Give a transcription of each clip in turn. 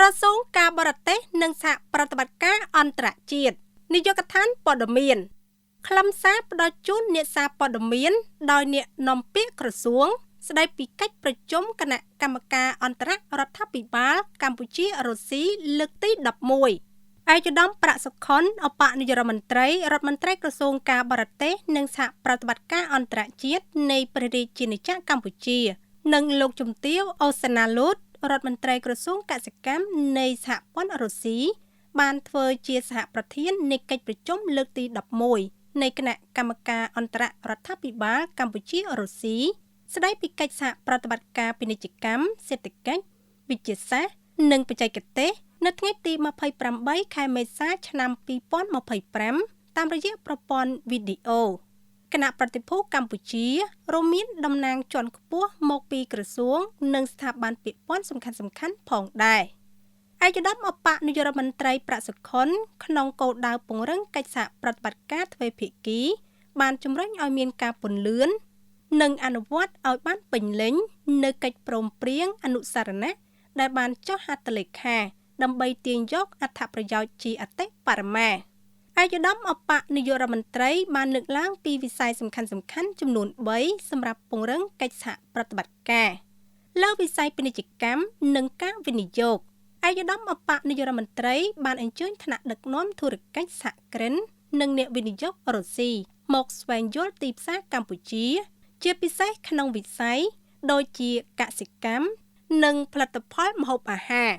ក្រសួងការបរទេសនិងសហប្រតិបត្តិការអន្តរជាតិនាយកដ្ឋានព័ត៌មានខ្លឹមសារផ្ដល់ជូនអ្នកសារព័ត៌មានដោយអ្នកនាំពាក្យក្រសួងស្ដីពីកិច្ចប្រជុំគណៈកម្មការអន្តររដ្ឋាភិបាលកម្ពុជារុស្ស៊ីលើកទី11ឯកឧត្តមប្រាក់សុខុនអបនាយករដ្ឋមន្ត្រីរដ្ឋមន្ត្រីក្រសួងការបរទេសនិងសហប្រតិបត្តិការអន្តរជាតិនៃព្រះរាជាណាចក្រកម្ពុជានិងលោកជំទាវអូសាណាលូតរដ្ឋមន្ត្រីក្រសួងកសិកម្មនៃសហព័ន្ធរុស្ស៊ីបានធ្វើជាសហប្រធាននៃកិច្ចប្រជុំលើកទី11នៃគណៈកម្មការអន្តររដ្ឋាភិបាលកម្ពុជារុស្ស៊ីស្ដីពីកិច្ចសហប្រតិបត្តិការពាណិជ្ជកម្មសេដ្ឋកិច្ចវិទ្យាសាស្ត្រនិងបច្ចេកទេសនៅថ្ងៃទី28ខែមេសាឆ្នាំ2025តាមរយៈប្រព័ន្ធវីដេអូគណៈប្រតិភូកម្ពុជារួមមានតំណាងជាន់ខ្ពស់មកពីក្រសួងនិងស្ថាប័នពាក់ព័ន្ធសំខាន់ៗផងដែរឯកឧត្តមអបនាយករដ្ឋមន្ត្រីប្រាក់សុខុនក្នុងគោលដៅពង្រឹងកិច្ចសហប្រតិបត្តិការទ្វេភាគីបានជំរុញឲ្យមានការពន្លឿននិងអនុវត្តឲ្យបានពេញលេញនៅកិច្ចព្រមព្រៀងអនុស្សរណៈដែលបានចុះហត្ថលេខាដើម្បីទាញយកអត្ថប្រយោជន៍ជាអតិបរមាឯកឧត្តមអបនាយករដ្ឋមន្ត្រីបានលើកឡើងពីវិស័យសំខាន់ៗចំនួន3សម្រាប់ពង្រឹងកិច្ចសហប្រតិបត្តិការលើវិស័យពាណិជ្ជកម្មនិងការវិនិយោគឯកឧត្តមអបនាយករដ្ឋមន្ត្រីបានអញ្ជើញថ្នាក់ដឹកនាំធុរកិច្ចសហគ្រិននិងអ្នកវិនិយោគរុស្ស៊ីមកស្វែងយល់ទីផ្សារកម្ពុជាជាពិសេសក្នុងវិស័យដូចជាកសិកម្មនិងផលិតផលម្ហូបអាហារ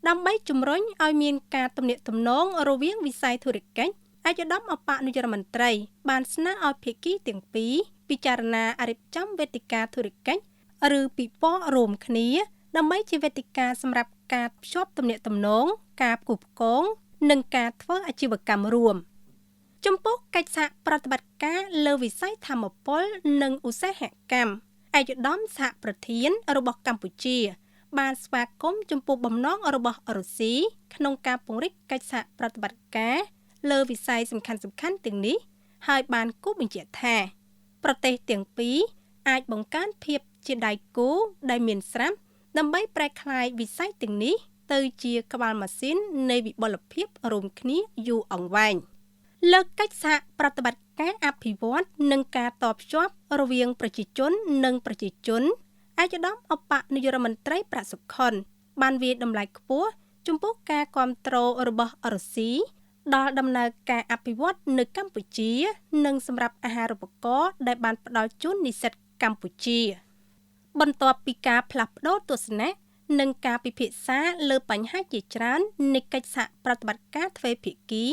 ដើម្បីជំរុញឲ្យមានការទំនាក់ទំនងរវាងវិស័យធុរកិច្ចឯកឧត្តមអបនាយករដ្ឋមន្ត្រីបានស្នើឲ្យភាគីទាំងពីរពិចារណារៀបចំវេទិកាធុរកិច្ចឬពិព័រណ៍រួមគ្នាដើម្បីជាវេទិកាសម្រាប់ការភ្ជាប់ទំនាក់ទំនងការផ្គូផ្គងនិងការធ្វើអាជីវកម្មរួមចំពោះកិច្ចសហប្រតិបត្តិការលើវិស័យថាមពលនិងឧស្សាហកម្មឯកឧត្តមសហប្រធានរបស់កម្ពុជាបានស្វាគមន៍ចំពោះបំណងរបស់រុស្ស៊ីក្នុងការពង្រីកកិច្ចសហប្រតិបត្តិការលើវិស័យសំខាន់ៗទាំងនេះហើយបានគូបញ្ជាក់ថាប្រទេសទាំងពីរអាចបង្កើនភាពជាដៃគូដែលមានស្រាប់ដើម្បីប្រែក្លាយវិស័យទាំងនេះទៅជាក្បាលម៉ាស៊ីននៃវិបុលភាពរួមគ្នាយូរអង្វែងលើកិច្ចសហប្រតិបត្តិការអភិវឌ្ឍនិងការតភ្ជាប់រវាងប្រជាជននិងប្រជាជនឯកឧត្តមអបនាយករដ្ឋមន្ត្រីប្រាក់សុខុនបានវាយតម្លៃខ្ពស់ចំពោះការគាំទ្ររបស់រុស្ស៊ីដល់ដំណើរការអភិវឌ្ឍនៅកម្ពុជានិងសម្រាប់អាហារូបករណ៍ដែលបានផ្ដល់ជូននិស្សិតកម្ពុជាបន្ទាប់ពីការផ្លាស់ប្ដូរទស្សនៈនិងការពិភាក្សាលើបញ្ហាជាច្រើននៃកិច្ចសហប្រតិបត្តិការទ្វេភាគី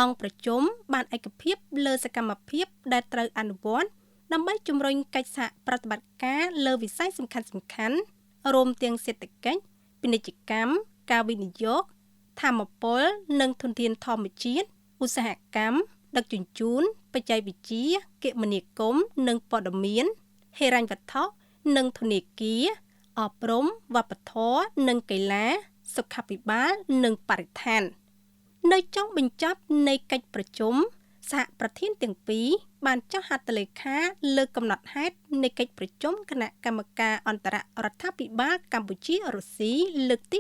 អង្គប្រជុំបានឯកភាពលើសកម្មភាពដែលត្រូវអនុវត្តដើម្បីជំរុញកិច្ចសហប្រតិបត្តិការលើវិស័យសំខាន់ៗរួមទាំងសេដ្ឋកិច្ចពាណិជ្ជកម្មការវិនិយោគថាមពលនិងធនធានធម្មជាតិឧស្សាហកម្មដឹកជញ្ជូនបច្ចេកវិទ្យាគមនាគមន៍និងព័ត៌មានហិរញ្ញវត្ថុនិងធនាគារអប់រំវប្បធម៌និងកីឡាសុខាភិបាលនិងបរិស្ថាននៅចុងបញ្ចប់នៃកិច្ចប្រជុំសហប្រធានទាំងពីរបានចុះហត្ថលេខាលើកំណត់ហេតុនៃកិច្ចប្រជុំគណៈកម្មការអន្តររដ្ឋាភិបាលកម្ពុជារុស្ស៊ីលើកទី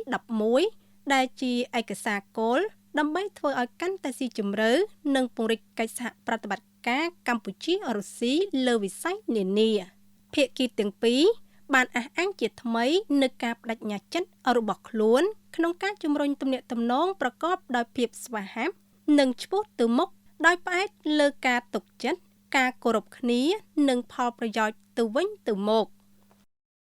11ដែលជាឯកសារគោលដើម្បីធ្វើឲ្យកាន់តែស៊ីជម្រៅនិងពង្រីកកិច្ចសហប្រតិបត្តិការកម្ពុជារុស្ស៊ីលើវិស័យនានាភាគីទាំងពីរបានអះអាងជាថ្មីនៅការបដិញ្ញាចិត្តរបស់ខ្លួនក្នុងការជំរុញទំនាក់ទំនងប្រកបដោយភាពស្វាហាប់និងឆ្ពោះទៅមុខដោយផ្អែកលើការទុកចិត្តការគោរពគ្នានិងផលប្រយោជន៍ទៅវិញទៅមក